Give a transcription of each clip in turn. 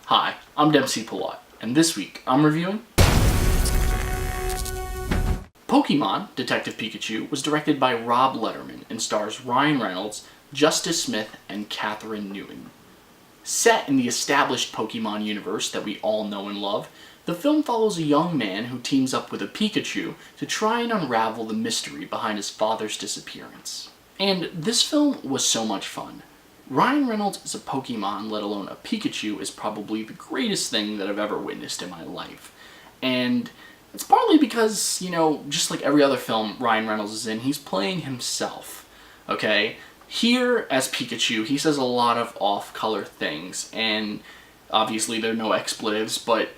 Hi, I'm Dempsey Palat, and this week I'm reviewing Pokémon Detective Pikachu was directed by Rob Letterman and stars Ryan Reynolds, Justice Smith, and Catherine Newton. Set in the established Pokémon universe that we all know and love, the film follows a young man who teams up with a Pikachu to try and unravel the mystery behind his father's disappearance. And this film was so much fun. Ryan Reynolds as a Pokémon, let alone a Pikachu, is probably the greatest thing that I've ever witnessed in my life. And it's partly because, just like every other film Ryan Reynolds is in, he's playing himself, okay? Here, as Pikachu, he says a lot of off-color things, and obviously there are no expletives, but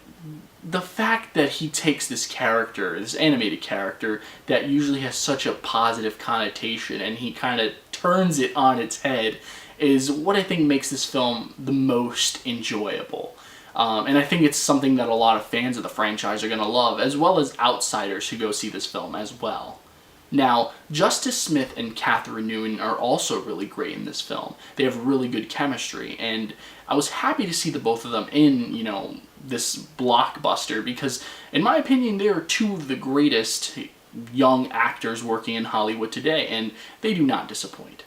the fact that he takes this character, this animated character, that usually has such a positive connotation, and he kind of turns it on its head, is what I think makes this film the most enjoyable. And I think it's something that a lot of fans of the franchise are going to love, as well as outsiders who go see this film as well. Now, Justice Smith and Catherine Newton are also really great in this film. They have really good chemistry, and I was happy to see the both of them in, this blockbuster, because in my opinion they are two of the greatest young actors working in Hollywood today, and they do not disappoint.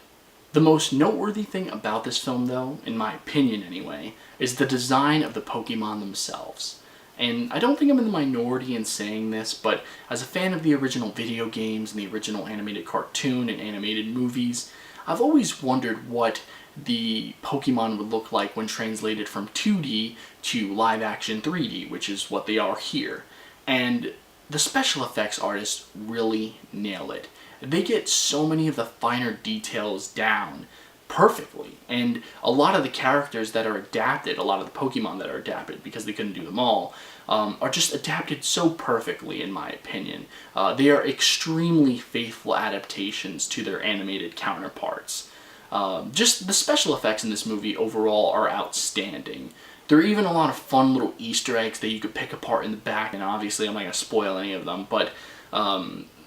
The most noteworthy thing about this film, though, in my opinion anyway, is the design of the Pokémon themselves. And I don't think I'm in the minority in saying this, but as a fan of the original video games and the original animated cartoon and animated movies, I've always wondered what the Pokémon would look like when translated from 2D to live-action 3D, which is what they are here. And the special effects artists really nail it. They get so many of the finer details down perfectly, and a lot of the characters that are adapted, a lot of the Pokemon that are adapted, because they couldn't do them all, are just adapted so perfectly, in my opinion. They are extremely faithful adaptations to their animated counterparts. Just the special effects in this movie overall are outstanding. There are even a lot of fun little Easter eggs that you could pick apart in the back, and obviously I'm not going to spoil any of them, but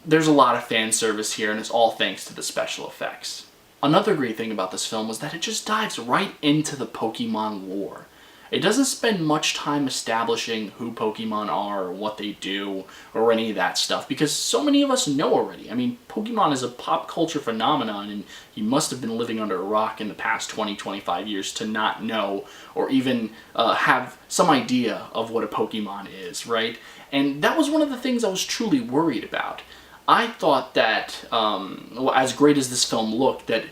there's a lot of fan service here, and it's all thanks to the special effects. Another great thing about this film was that it just dives right into the Pokemon lore. It doesn't spend much time establishing who Pokemon are, or what they do, or any of that stuff, because so many of us know already. I mean, Pokemon is a pop culture phenomenon, and you must have been living under a rock in the past 20-25 years to not know, or even have some idea of what a Pokemon is, right? And that was one of the things I was truly worried about. I thought that, as great as this film looked, that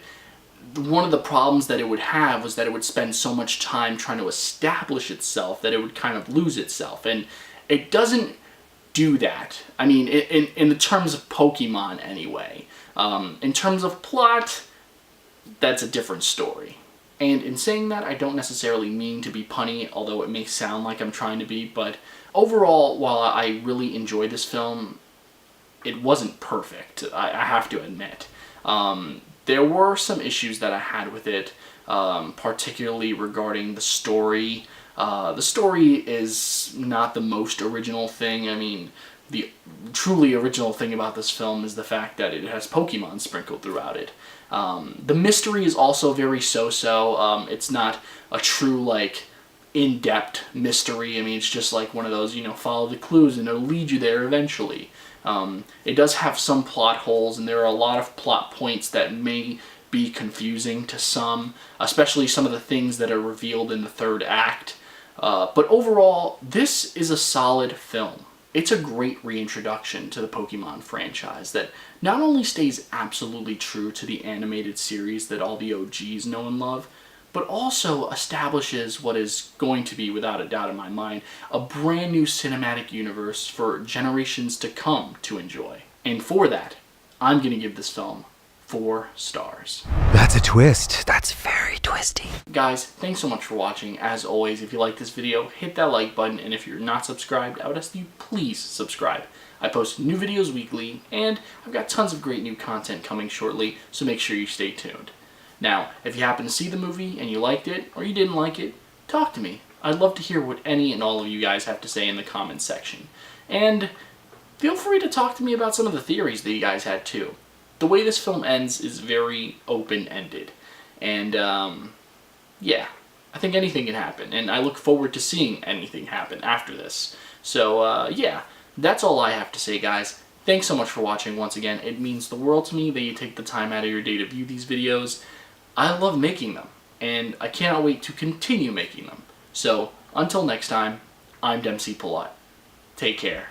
one of the problems that it would have was that it would spend so much time trying to establish itself that it would kind of lose itself. And it doesn't do that. I mean, in the terms of Pokemon anyway. In terms of plot, that's a different story. And in saying that, I don't necessarily mean to be punny, although it may sound like I'm trying to be, but overall, while I really enjoyed this film, it wasn't perfect, I have to admit. There were some issues that I had with it, particularly regarding the story. The story is not the most original thing. I mean, the truly original thing about this film is the fact that it has Pokemon sprinkled throughout it. The mystery is also very so-so. It's not a true, in-depth mystery. I mean, it's just like one of those, follow the clues and it'll lead you there eventually. It does have some plot holes, and there are a lot of plot points that may be confusing to some, especially some of the things that are revealed in the third act. But overall, this is a solid film. It's a great reintroduction to the Pokemon franchise that not only stays absolutely true to the animated series that all the OGs know and love, but also establishes what is going to be, without a doubt in my mind, a brand new cinematic universe for generations to come to enjoy. And for that, I'm going to give this film 4 stars. That's a twist. That's very twisty. Guys, thanks so much for watching. As always, if you like this video, hit that like button, and if you're not subscribed, I would ask that you please subscribe. I post new videos weekly, and I've got tons of great new content coming shortly, so make sure you stay tuned. Now, if you happen to see the movie and you liked it, or you didn't like it, talk to me. I'd love to hear what any and all of you guys have to say in the comments section. And feel free to talk to me about some of the theories that you guys had too. The way this film ends is very open-ended. And, yeah. I think anything can happen, and I look forward to seeing anything happen after this. So, yeah, that's all I have to say, guys. Thanks so much for watching once again. It means the world to me that you take the time out of your day to view these videos. I love making them, and I cannot wait to continue making them. So, until next time, I'm Dempsey Polite. Take care.